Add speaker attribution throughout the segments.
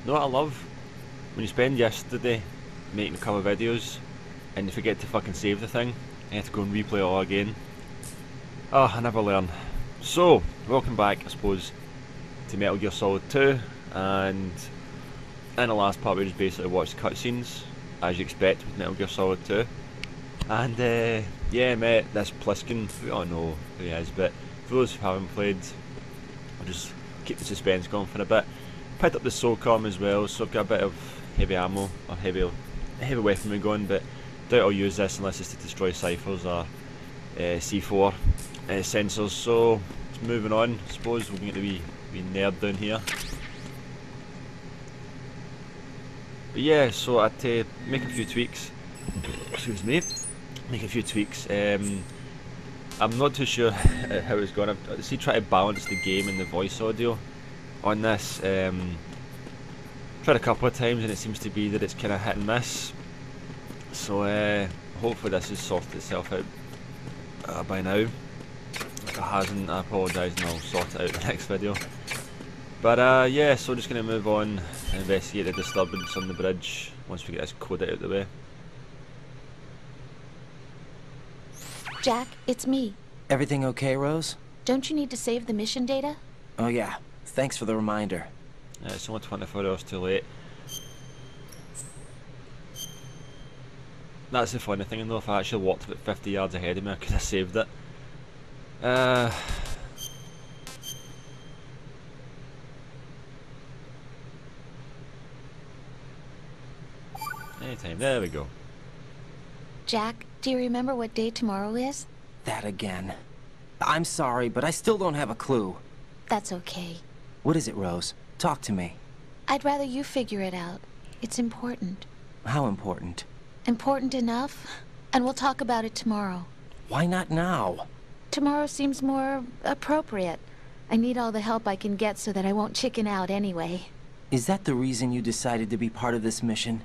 Speaker 1: know what I love? When you spend yesterday making a couple of videos and you forget to fucking save the thing, and you have to go and replay it all again. Oh, I never learn. So, welcome back, I suppose, to Metal Gear Solid 2, and in the last part we just basically watched cutscenes, as you expect with Metal Gear Solid 2. And yeah, met this Pliskin. We all know who he is, but for those who haven't played, I'll just keep the suspense going for a bit. Picked up the SOCOM as well, so I've got a bit of heavy ammo, or heavy weaponry going, but doubt I'll use this unless it's to destroy ciphers or C4 sensors. So, moving on, I suppose we're going to be nerd down here. But yeah, so I had to make a few tweaks. Excuse me. Make a few tweaks. I'm not too sure how it's going. I see try to balance the game and the voice audio on this. Tried a couple of times and it seems to be that it's kind of hit and miss. So hopefully this has sorted itself out by now. If it hasn't, I apologise and I'll sort it out in the next video. But yeah, so just going to move on and investigate the disturbance on the bridge once we get this code out of the way.
Speaker 2: Jack, it's me.
Speaker 3: Everything okay, Rose?
Speaker 2: Don't you need to save the mission data?
Speaker 3: Oh yeah, thanks for the reminder.
Speaker 1: It's only 24 hours too late. That's the funny thing though, if I actually walked about 50 yards ahead of me I could have saved it. Anytime, there we go.
Speaker 2: Jack, do you remember what day tomorrow is?
Speaker 3: That again. I'm sorry, but I still don't have a clue.
Speaker 2: That's okay.
Speaker 3: What is it, Rose? Talk to me.
Speaker 2: I'd rather you figure it out. It's important.
Speaker 3: How important?
Speaker 2: Important enough, and we'll talk about it tomorrow.
Speaker 3: Why not now?
Speaker 2: Tomorrow seems more appropriate. I need all the help I can get so that I won't chicken out anyway.
Speaker 3: Is that the reason you decided to be part of this mission?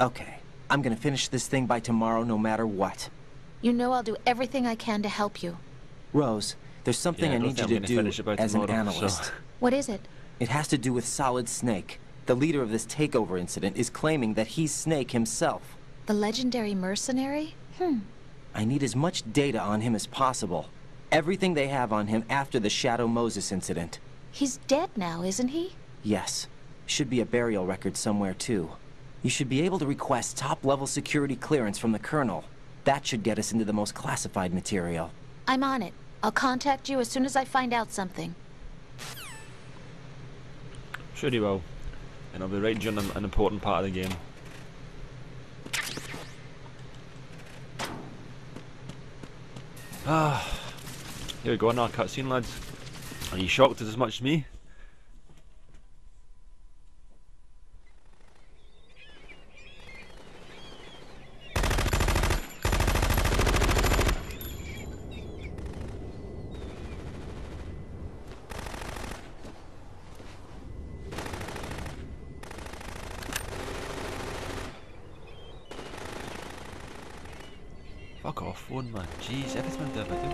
Speaker 3: Okay. I'm gonna finish this thing by tomorrow no matter what.
Speaker 2: You know I'll do everything I can to help you.
Speaker 3: Rose, there's something I need you to do as an analyst.
Speaker 1: So.
Speaker 2: What is it?
Speaker 3: It has to do with Solid Snake. The leader of this takeover incident is claiming that he's Snake himself.
Speaker 2: The legendary mercenary?
Speaker 3: I need as much data on him as possible. Everything they have on him after the Shadow Moses incident.
Speaker 2: He's dead now, isn't he?
Speaker 3: Yes. Should be a burial record somewhere too. You should be able to request top-level security clearance from the Colonel. That should get us into the most classified material.
Speaker 2: I'm on it. I'll contact you as soon as I find out something.
Speaker 1: Sure he will. And I'll be right during an important part of the game. Ah, here we go, another cutscene, lads. Are you shocked as much as me? Fuck off, phone man. Jeez, every time I do a video.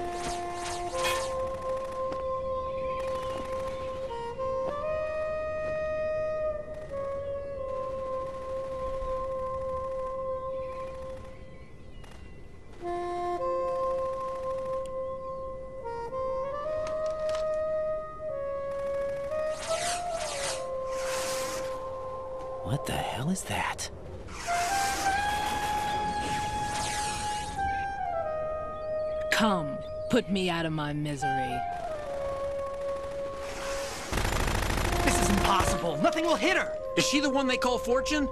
Speaker 3: What the hell is that?
Speaker 4: Come, put me out of my misery.
Speaker 5: This is impossible. Nothing will hit her. Is she the one they call Fortune?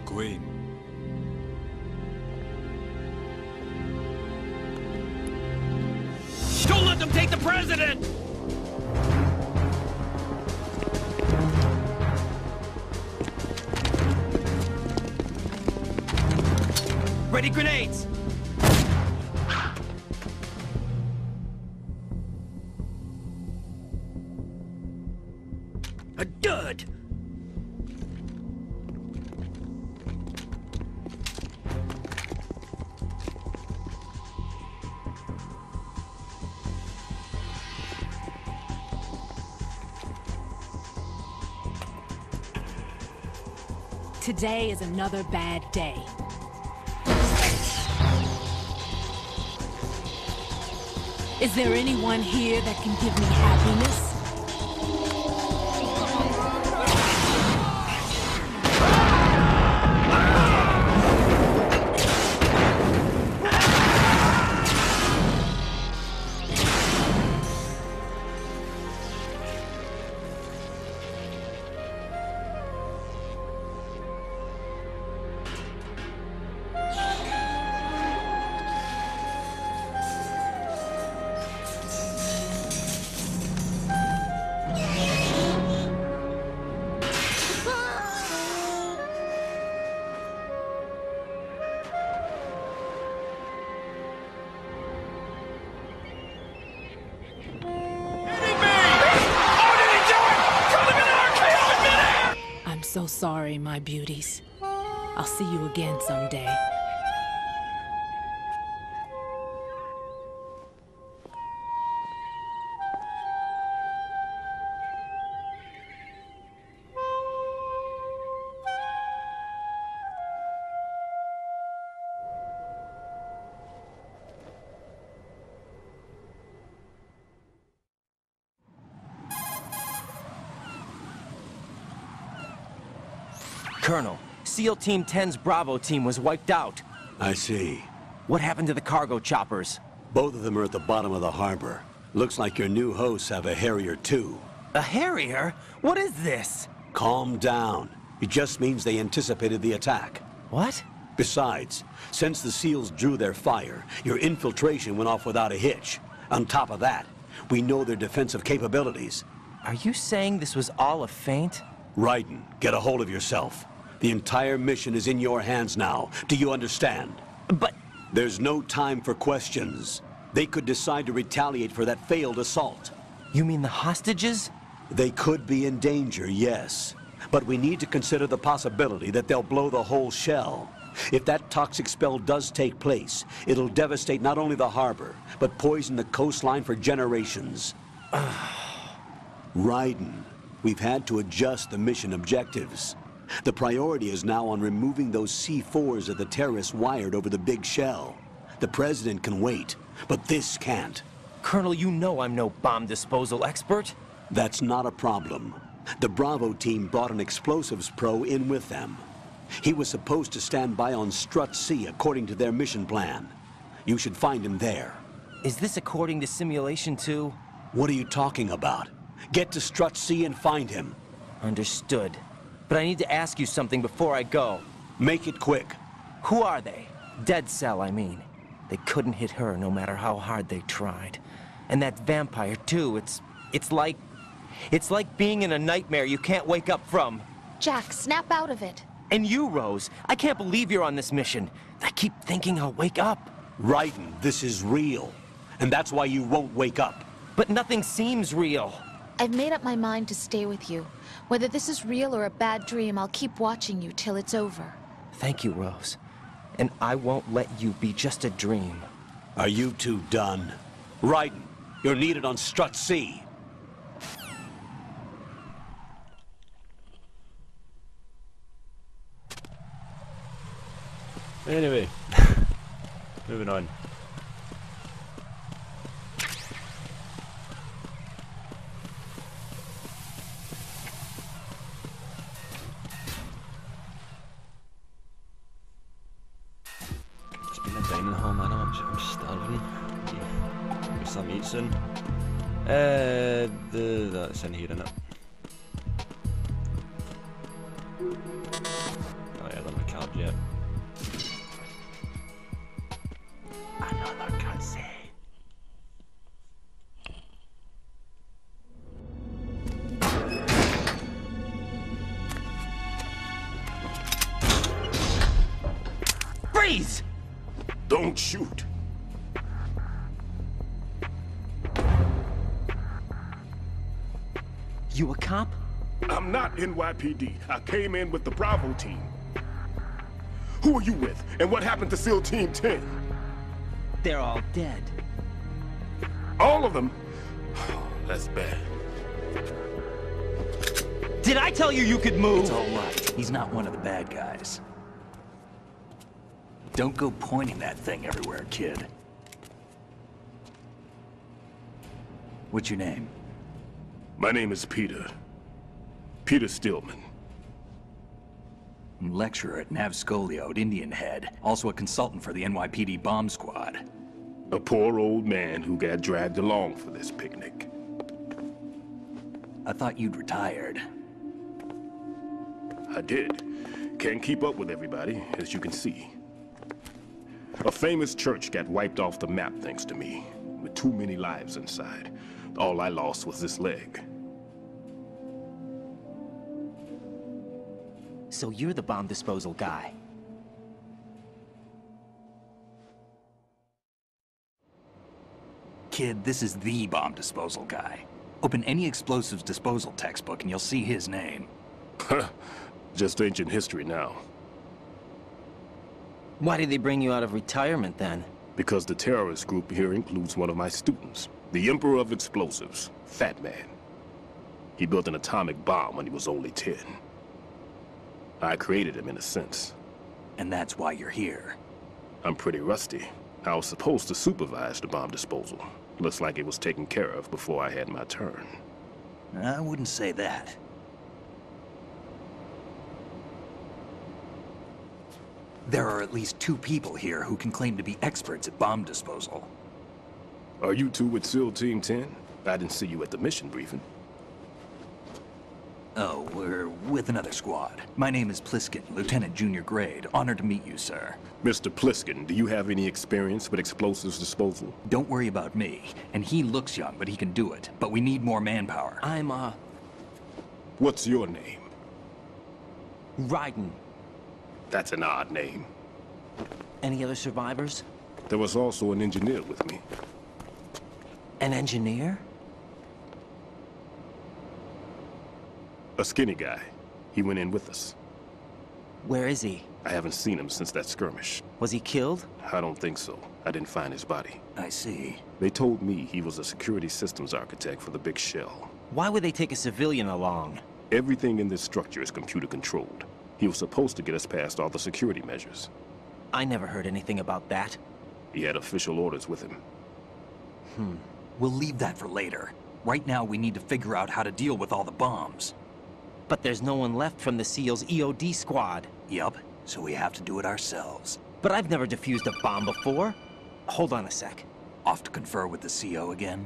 Speaker 6: Queen.
Speaker 5: Don't let them take the president! Ready grenades!
Speaker 4: Today is another bad day. Is there anyone here that can give me happiness? I'm so sorry, my beauties. I'll see you again someday.
Speaker 3: Colonel, SEAL Team 10's Bravo team was wiped out.
Speaker 7: I see.
Speaker 3: What happened to the cargo choppers?
Speaker 7: Both of them are at the bottom of the harbor. Looks like your new hosts have a Harrier too.
Speaker 3: A Harrier? What is this?
Speaker 7: Calm down. It just means they anticipated the attack.
Speaker 3: What?
Speaker 7: Besides, since the SEALs drew their fire, your infiltration went off without a hitch. On top of that, we know their defensive capabilities.
Speaker 3: Are you saying this was all a feint?
Speaker 7: Raiden, get a hold of yourself. The entire mission is in your hands now. Do you understand?
Speaker 3: But...
Speaker 7: There's no time for questions. They could decide to retaliate for that failed assault.
Speaker 3: You mean the hostages?
Speaker 7: They could be in danger, yes. But we need to consider the possibility that they'll blow the whole shell. If that toxic spell does take place, it'll devastate not only the harbor, but poison the coastline for generations. Raiden, we've had to adjust the mission objectives. The priority is now on removing those C4s that the terrorists wired over the big shell. The President can wait, but this can't.
Speaker 3: Colonel, you know I'm no bomb disposal expert.
Speaker 7: That's not a problem. The Bravo team brought an explosives pro in with them. He was supposed to stand by on Strut C according to their mission plan. You should find him there.
Speaker 3: Is this according to Simulation 2?
Speaker 7: What are you talking about? Get to Strut C and find him.
Speaker 3: Understood. But I need to ask you something before I go.
Speaker 7: Make it quick.
Speaker 3: Who are they? Dead Cell, I mean. They couldn't hit her no matter how hard they tried. And that vampire, too, it's like being in a nightmare you can't wake up from.
Speaker 2: Jack, snap out of it.
Speaker 3: And you, Rose, I can't believe you're on this mission. I keep thinking I'll wake up.
Speaker 7: Raiden, this is real. And that's why you won't wake up.
Speaker 3: But nothing seems real.
Speaker 2: I've made up my mind to stay with you. Whether this is real or a bad dream, I'll keep watching you till it's over.
Speaker 3: Thank you, Rose. And I won't let you be just a dream.
Speaker 7: Are you two done? Raiden, you're needed on Strut C.
Speaker 1: Anyway, moving on. Just been in a dining hall, man. I'm starving. Get some eat soon. That's in here, isn't it? Oh yeah, I don't have a card yet. Another cutscene.
Speaker 3: Freeze!
Speaker 6: Don't shoot.
Speaker 3: You a cop?
Speaker 6: I'm not NYPD. I came in with the Bravo team. Who are you with? And what happened to SEAL Team 10?
Speaker 3: They're all dead.
Speaker 6: All of them? That's bad.
Speaker 3: Did I tell you you could move?
Speaker 5: It's all right. He's not one of the bad guys. Don't go pointing that thing everywhere, kid. What's your name?
Speaker 6: My name is Peter. Peter Stillman.
Speaker 5: Lecturer at Nav Scolio at Indian Head. Also a consultant for the NYPD bomb squad.
Speaker 6: A poor old man who got dragged along for this picnic.
Speaker 5: I thought you'd retired.
Speaker 6: I did. Can't keep up with everybody, as you can see. A famous church got wiped off the map thanks to me, with too many lives inside. All I lost was this leg.
Speaker 3: So you're the bomb disposal guy.
Speaker 5: Kid, this is the bomb disposal guy. Open any explosives disposal textbook and you'll see his name.
Speaker 6: Just ancient history now.
Speaker 3: Why did they bring you out of retirement then?
Speaker 6: Because the terrorist group here includes one of my students, the Emperor of Explosives, Fat Man. He built an atomic bomb when he was only 10. I created him in a sense.
Speaker 5: And that's why you're here.
Speaker 6: I'm pretty rusty. I was supposed to supervise the bomb disposal. Looks like it was taken care of before I had my turn.
Speaker 5: I wouldn't say that. There are at least 2 people here who can claim to be experts at bomb disposal.
Speaker 6: Are you two with SEAL Team 10? I didn't see you at the mission briefing.
Speaker 5: Oh, we're with another squad. My name is Pliskin, Lieutenant Junior Grade. Honored to meet you, sir.
Speaker 6: Mr. Pliskin, do you have any experience with explosives disposal?
Speaker 5: Don't worry about me. And he looks young, but he can do it. But we need more manpower.
Speaker 3: I'm,
Speaker 6: What's your name?
Speaker 3: Raiden.
Speaker 6: That's an odd name.
Speaker 3: Any other survivors?
Speaker 6: There was also an engineer with me.
Speaker 3: An engineer?
Speaker 6: A skinny guy. He went in with us.
Speaker 3: Where is he?
Speaker 6: I haven't seen him since that skirmish.
Speaker 3: Was he killed?
Speaker 6: I don't think so. I didn't find his body.
Speaker 5: I see.
Speaker 6: They told me he was a security systems architect for the big shell.
Speaker 3: Why would they take a civilian along?
Speaker 6: Everything in this structure is computer controlled. He was supposed to get us past all the security measures.
Speaker 3: I never heard anything about that.
Speaker 6: He had official orders with him.
Speaker 5: We'll leave that for later. Right now, we need to figure out how to deal with all the bombs.
Speaker 3: But there's no one left from the SEAL's EOD squad.
Speaker 5: Yup, so we have to do it ourselves.
Speaker 3: But I've never defused a bomb before. Hold on a sec.
Speaker 5: Off to confer with the CO again?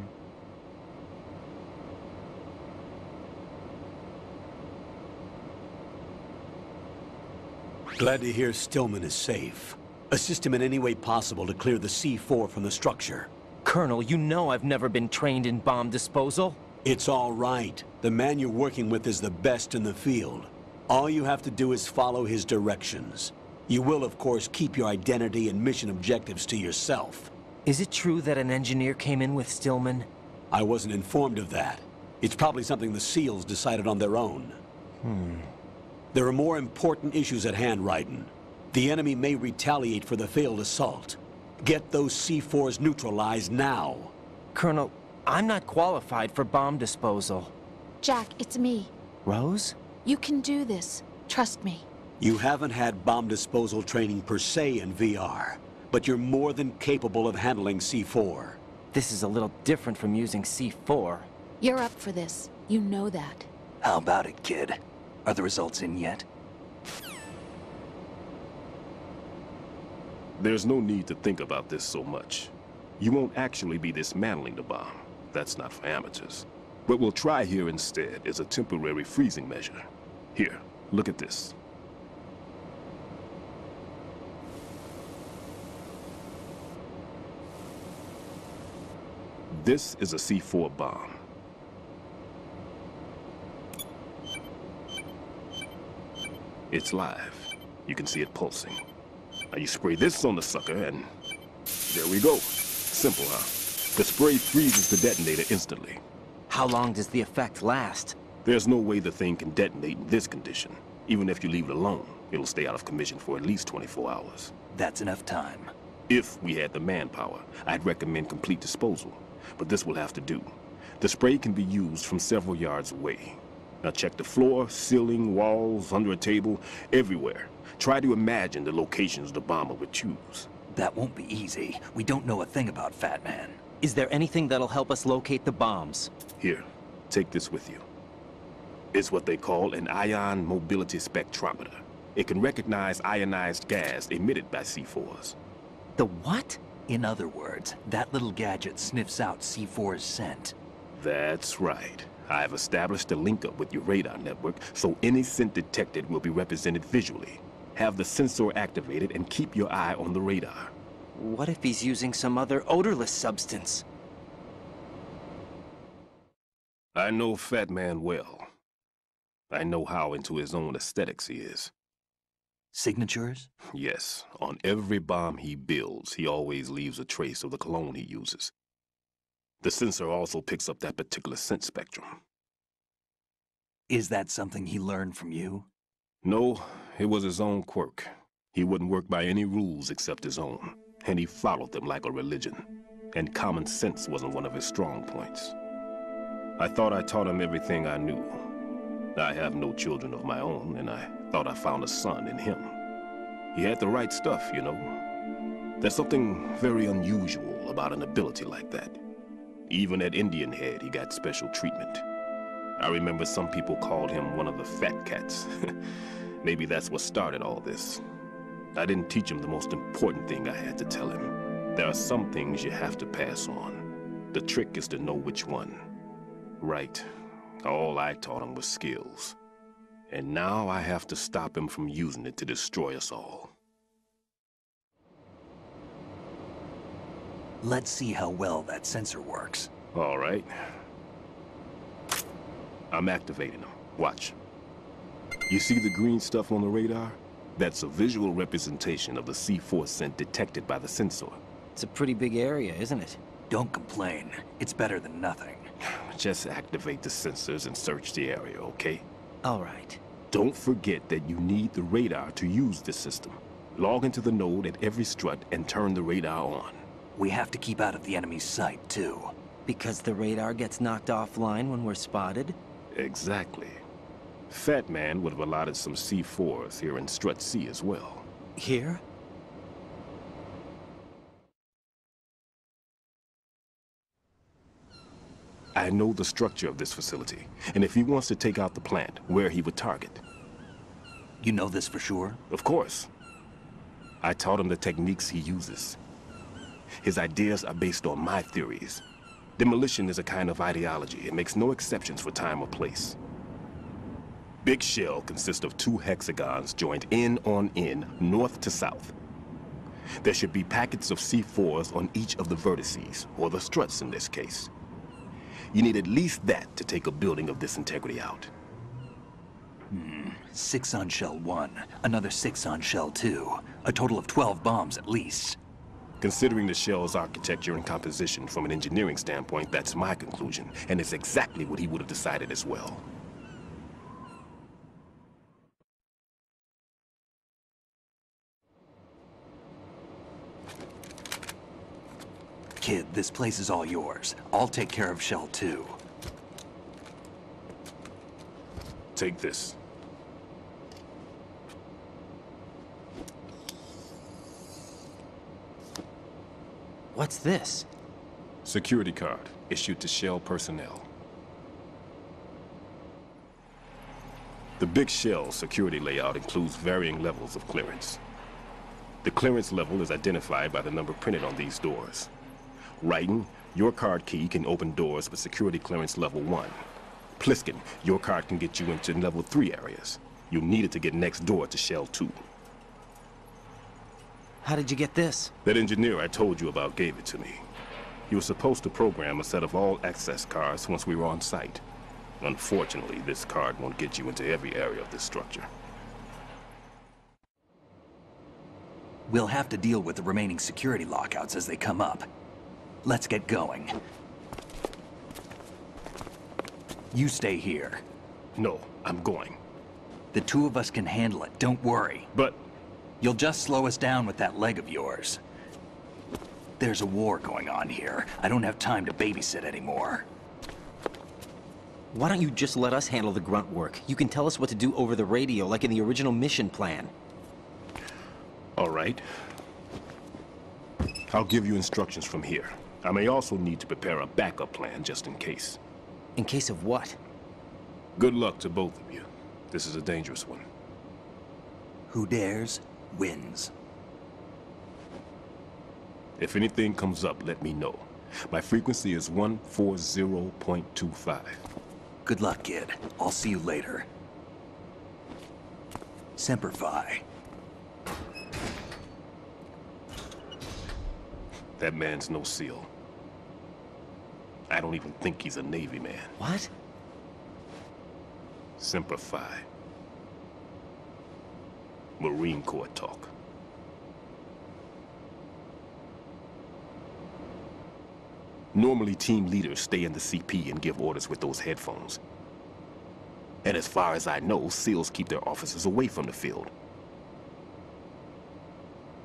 Speaker 7: Glad to hear Stillman is safe. Assist him in any way possible to clear the C4 from the structure.
Speaker 3: Colonel, you know I've never been trained in bomb disposal.
Speaker 7: It's all right. The man you're working with is the best in the field. All you have to do is follow his directions. You will, of course, keep your identity and mission objectives to yourself.
Speaker 3: Is it true that an engineer came in with Stillman?
Speaker 7: I wasn't informed of that. It's probably something the SEALs decided on their own. There are more important issues at hand, Raiden. The enemy may retaliate for the failed assault. Get those C4s neutralized now.
Speaker 3: Colonel, I'm not qualified for bomb disposal.
Speaker 2: Jack, it's me.
Speaker 3: Rose?
Speaker 2: You can do this. Trust me.
Speaker 7: You haven't had bomb disposal training per se in VR, but you're more than capable of handling C4.
Speaker 3: This is a little different from using C4.
Speaker 2: You're up for this. You know that.
Speaker 5: How about it, kid? Are the results in yet?
Speaker 6: There's no need to think about this so much. You won't actually be dismantling the bomb. That's not for amateurs. What we'll try here instead is a temporary freezing measure. Here, look at this. This is a C4 bomb. It's live. You can see it pulsing. Now you spray this on the sucker and there we go. Simple, huh? The spray freezes the detonator instantly.
Speaker 3: How long does the effect last?
Speaker 6: There's no way the thing can detonate in this condition. Even if you leave it alone, it'll stay out of commission for at least 24 hours.
Speaker 5: That's enough time.
Speaker 6: If we had the manpower, I'd recommend complete disposal. But this will have to do. The spray can be used from several yards away. Now check the floor, ceiling, walls, under a table, everywhere. Try to imagine the locations the bomber would choose.
Speaker 5: That won't be easy. We don't know a thing about Fat Man.
Speaker 3: Is there anything that'll help us locate the bombs?
Speaker 6: Here, take this with you. It's what they call an ion mobility spectrometer. It can recognize ionized gas emitted by C4s.
Speaker 3: The what?
Speaker 5: In other words, that little gadget sniffs out C4's scent.
Speaker 6: That's right. I've established a link up with your radar network, so any scent detected will be represented visually. Have the sensor activated and keep your eye on the radar.
Speaker 3: What if he's using some other odorless substance?
Speaker 6: I know Fat Man well. I know how into his own aesthetics he is.
Speaker 5: Signatures?
Speaker 6: Yes, on every bomb he builds, he always leaves a trace of the cologne he uses. The sensor also picks up that particular scent spectrum.
Speaker 5: Is that something he learned from you?
Speaker 6: No, it was his own quirk. He wouldn't work by any rules except his own, and he followed them like a religion. And common sense wasn't one of his strong points. I thought I taught him everything I knew. I have no children of my own, and I thought I found a son in him. He had the right stuff, you know. There's something very unusual about an ability like that. Even at Indian Head, he got special treatment. I remember some people called him one of the fat cats. Maybe that's what started all this. I didn't teach him the most important thing I had to tell him. There are some things you have to pass on. The trick is to know which one. Right. All I taught him was skills. And now I have to stop him from using it to destroy us all.
Speaker 5: Let's see how well that sensor works.
Speaker 6: All right. I'm activating them. Watch. You see the green stuff on the radar? That's a visual representation of the C4 scent detected by the sensor.
Speaker 3: It's a pretty big area, isn't it?
Speaker 5: Don't complain. It's better than nothing.
Speaker 6: Just activate the sensors and search the area, okay?
Speaker 3: All right.
Speaker 6: Don't forget that you need the radar to use this system. Log into the node at every strut and turn the radar on.
Speaker 5: We have to keep out of the enemy's sight, too.
Speaker 3: Because the radar gets knocked offline when we're spotted?
Speaker 6: Exactly. Fat Man would have allotted some C4s here in Strut C as well.
Speaker 3: Here?
Speaker 6: I know the structure of this facility, and if he wants to take out the plant, where he would target.
Speaker 5: You know this for sure?
Speaker 6: Of course. I taught him the techniques he uses. His ideas are based on my theories. Demolition is a kind of ideology. It makes no exceptions for time or place. Big shell consists of 2 hexagons joined end on end, north to south. There should be packets of C4s on each of the vertices, or the struts in this case. You need at least that to take a building of this integrity out.
Speaker 5: 6 on shell 1, another 6 on shell 2. A total of 12 bombs at least.
Speaker 6: Considering the shell's architecture and composition from an engineering standpoint, that's my conclusion, and it's exactly what he would have decided as well.
Speaker 5: Kid, this place is all yours. I'll take care of shell 2.
Speaker 6: Take this.
Speaker 3: What's this?
Speaker 6: Security card, issued to Shell personnel. The Big Shell security layout includes varying levels of clearance. The clearance level is identified by the number printed on these doors. Raiden, your card key can open doors with security clearance level 1. Pliskin, your card can get you into level 3 areas. You'll need it to get next door to Shell 2.
Speaker 3: How did you get this?
Speaker 6: That engineer I told you about gave it to me. He was supposed to program a set of all access cards once we were on site. Unfortunately, this card won't get you into every area of this structure.
Speaker 5: We'll have to deal with the remaining security lockouts as they come up. Let's get going. You stay here.
Speaker 6: No, I'm going.
Speaker 5: The 2 of us can handle it, don't worry.
Speaker 6: But
Speaker 5: You'll just slow us down with that leg of yours. There's a war going on here. I don't have time to babysit anymore.
Speaker 3: Why don't you just let us handle the grunt work? You can tell us what to do over the radio, like in the original mission plan.
Speaker 6: All right. I'll give you instructions from here. I may also need to prepare a backup plan just in case.
Speaker 3: In case of what?
Speaker 6: Good luck to both of you. This is a dangerous one.
Speaker 5: Who dares, wins.
Speaker 6: If anything comes up, let me know. My frequency is 140.25.
Speaker 5: Good luck, kid. I'll see you later. Semper Fi.
Speaker 6: That man's no SEAL. I don't even think he's a Navy man.
Speaker 3: What?
Speaker 6: Semper Fi. Marine Corps talk. Normally, team leaders stay in the CP and give orders with those headphones. And as far as I know, SEALs keep their officers away from the field.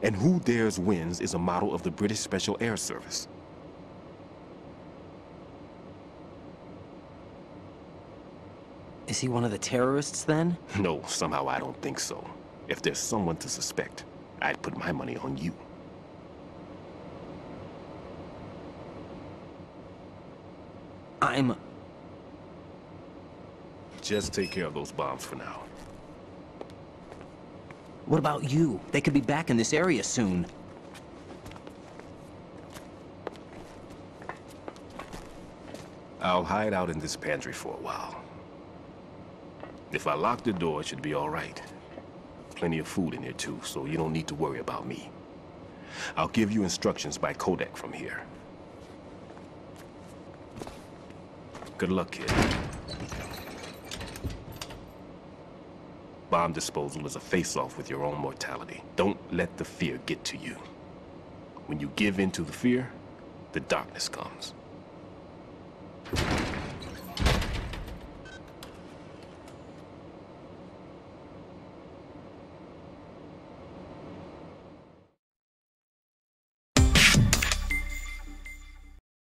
Speaker 6: And Who Dares Wins is a model of the British Special Air Service.
Speaker 3: Is he one of the terrorists, then?
Speaker 6: No, somehow I don't think so. If there's someone to suspect, I'd put my money on you. Just take care of those bombs for now.
Speaker 3: What about you? They could be back in this area soon.
Speaker 6: I'll hide out in this pantry for a while. If I lock the door, it should be all right. Plenty of food in here too, so you don't need to worry about me. I'll give you instructions by codec from here. Good luck, kid. Bomb disposal is a face-off with your own mortality. Don't let the fear get to you. When you give in to the fear, the darkness comes.